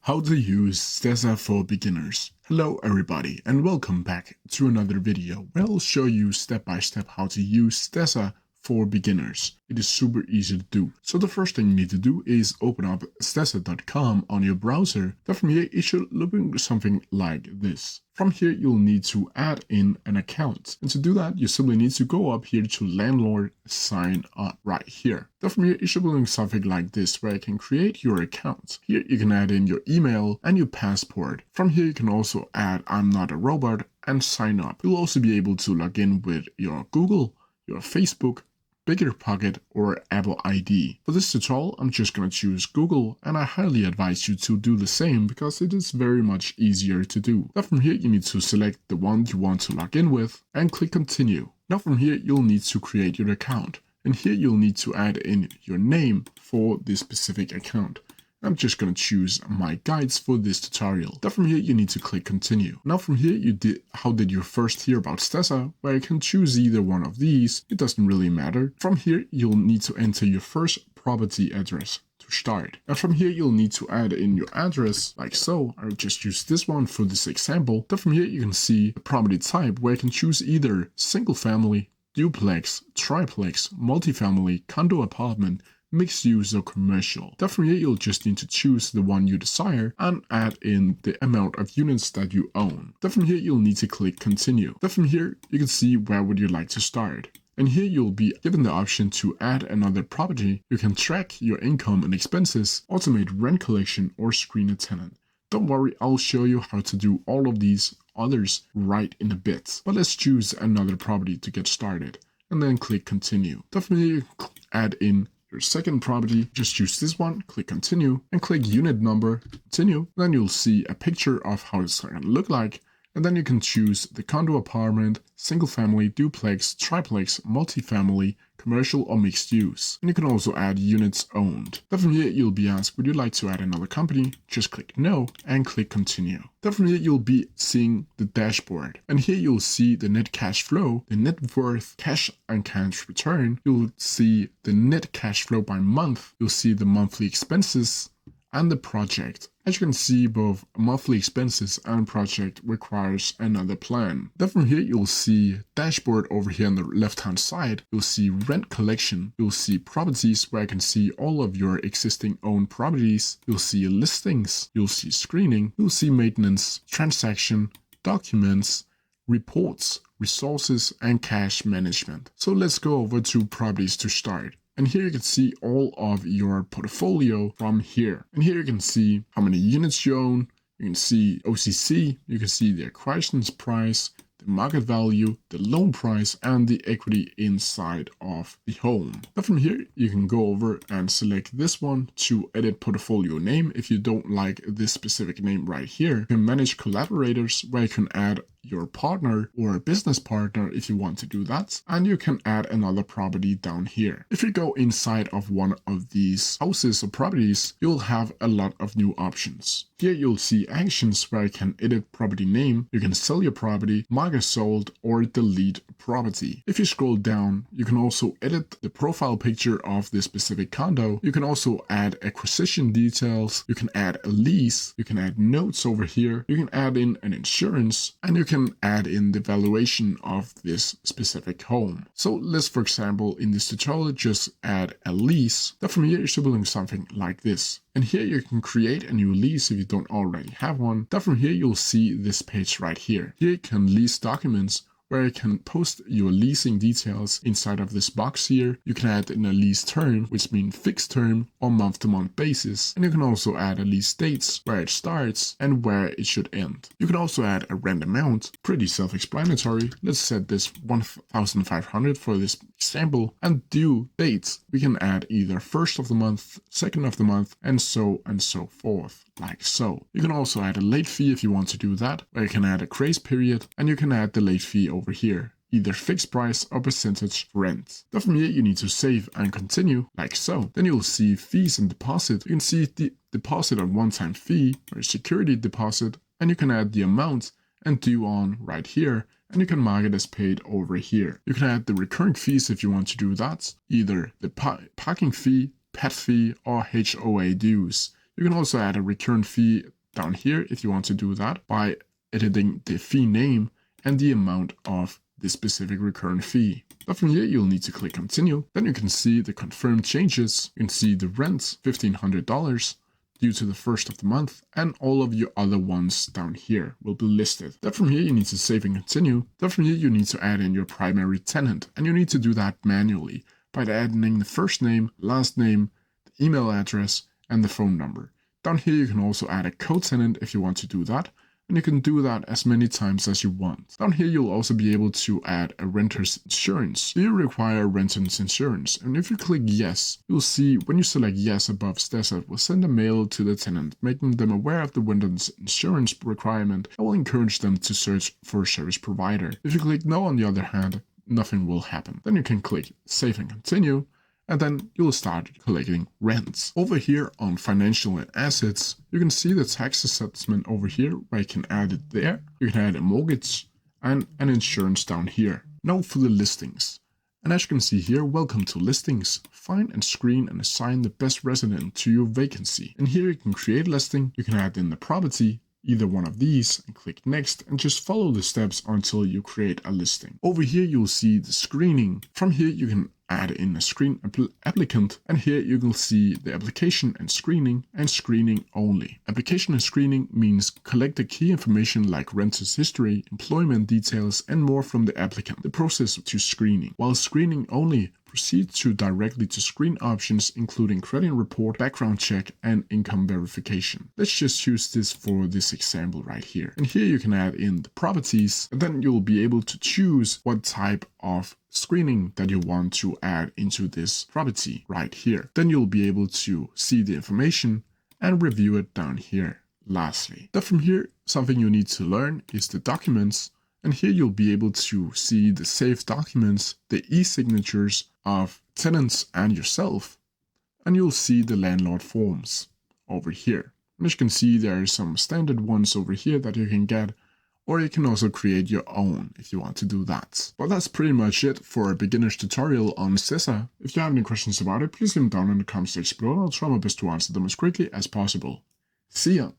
How to use Stessa for beginners. Hello everybody and welcome back to another video where I'll show you step by step how to use Stessa for beginners. It is super easy to do. So the first thing you need to do is open up stessa.com on your browser. Then from here it should look something like this. From here you'll need to add in an account. And to do that you simply need to go up here to landlord sign up right here. Then from here it should look something like this where you can create your account. Here you can add in your email and your passport. From here you can also add I'm not a robot and sign up. You'll also be able to log in with your Google, your Facebook, BiggerPocket or Apple ID. For this tutorial, I'm just going to choose Google, and I highly advise you to do the same because it is very much easier to do. Now from here, you need to select the one you want to log in with and click continue. Now from here, you'll need to create your account, and here you'll need to add in your name for this specific account. I'm just going to choose my guides for this tutorial. Then from here you need to click continue. Now from here how did you first hear about Stessa, where you can choose either one of these, it doesn't really matter. From here you'll need to enter your first property address to start. And from here you'll need to add in your address like so. I'll just use this one for this example. Then from here you can see the property type where you can choose either single family, duplex, triplex, multifamily, condo apartment, mixed use or commercial. Then from here you'll just need to choose the one you desire and add in the amount of units that you own. Then from here you'll need to click continue. Then from here you can see where would you like to start. And here you'll be given the option to add another property. You can track your income and expenses, automate rent collection or screen a tenant. Don't worry, I'll show you how to do all of these others right in a bit. But let's choose another property to get started and then click continue. Then from here you add in your second property, just choose this one, click continue and click unit number, continue. Then you'll see a picture of how it's going to look like. And then you can choose the condo apartment, single family, duplex, triplex, multifamily, commercial or mixed use. And you can also add units owned. Then from here you'll be asked, would you like to add another company? Just click no and click continue. Then from here you'll be seeing the dashboard. And here you'll see the net cash flow, the net worth, cash and cash return. You'll see the net cash flow by month. You'll see the monthly expenses and the project. As you can see, both monthly expenses and project requires another plan. Then from here you'll see dashboard over here on the left hand side. You'll see rent collection. You'll see properties where you can see all of your existing owned properties. You'll see listings. You'll see screening. You'll see maintenance, transaction, documents, reports, resources and cash management. So let's go over to properties to start. And here you can see all of your portfolio from here. And here you can see how many units you own. You can see OCC. You can see the acquisition price, the market value, the loan price, and the equity inside of the home. But from here, you can go over and select this one to edit portfolio name if you don't like this specific name right here. You can manage collaborators where you can add your partner or a business partner if you want to do that, and you can add another property down here. If you go inside of one of these houses or properties, you'll have a lot of new options. Here you'll see actions where you can edit property name, you can sell your property, mark as sold, or delete property. If you scroll down, you can also edit the profile picture of this specific condo. You can also add acquisition details, you can add a lease, you can add notes over here, you can add in an insurance, and you can add in the valuation of this specific home. So let's, for example, in this tutorial, just add a lease. Then from here, it should be looking something like this. And here you can create a new lease if you don't already have one. Then from here, you'll see this page right here. Here you can lease documents, where you can post your leasing details inside of this box here. You can add in a lease term, which means fixed term or month-to-month basis. And you can also add a lease dates, where it starts and where it should end. You can also add a rent amount, pretty self-explanatory. Let's set this 1,500 for this example. And due dates, we can add either first of the month, second of the month, and so forth. Like so. You can also add a late fee if you want to do that, where you can add a grace period, and you can add the late fee over here, either fixed price or percentage rent. Then from here you need to save and continue, like so. Then you'll see fees and deposit. You can see the deposit on one-time fee or security deposit, and you can add the amount and due on right here, and you can mark it as paid over here. You can add the recurring fees if you want to do that, either the parking fee, pet fee, or HOA dues. You can also add a return fee down here if you want to do that by editing the fee name and the amount of the specific recurrent fee. But from here, you'll need to click continue. Then you can see the confirmed changes. You can see the rent, $1,500 due to the first of the month, and all of your other ones down here will be listed. Then from here, you need to save and continue. Then from here, you need to add in your primary tenant, and you need to do that manually by adding the first name, last name, the email address, and the phone number. Down here, you can also add a co-tenant if you want to do that, and you can do that as many times as you want. Down here, you'll also be able to add a renter's insurance. Do you require renter's insurance? And if you click yes, you'll see when you select yes above, Stessa will send a mail to the tenant, making them aware of the renter's insurance requirement and will encourage them to search for a service provider. If you click no, on the other hand, nothing will happen. Then you can click save and continue, and then you'll start collecting rents. Over here on financial and assets, you can see the tax assessment over here where you can add it there. You can add a mortgage and an insurance down here. Now for the listings. And as you can see here, welcome to listings. Find and screen and assign the best resident to your vacancy. And here you can create a listing. You can add in the property, either one of these, and click next and just follow the steps until you create a listing. Over here, you'll see the screening. From here, you can add in a screen applicant, and here you will see the application and screening only. Application and screening means collect the key information like renter's history, employment details, and more from the applicant. The process to screening. While screening only, proceed directly to screen options including credit report, background check, and income verification. Let's just use this for this example right here. And here you can add in the properties, and then you'll be able to choose what type of screening that you want to add into this property right here. Then you'll be able to see the information and review it down here. Lastly, then from here, something you need to learn is the documents. And here you'll be able to see the saved documents, the e-signatures of tenants and yourself, and you'll see the landlord forms over here. And as you can see, there are some standard ones over here that you can get, or you can also create your own if you want to do that. But that's pretty much it for a beginner's tutorial on Stessa. If you have any questions about it, please leave them down in the comment section below. I'll try my best to answer them as quickly as possible. See ya!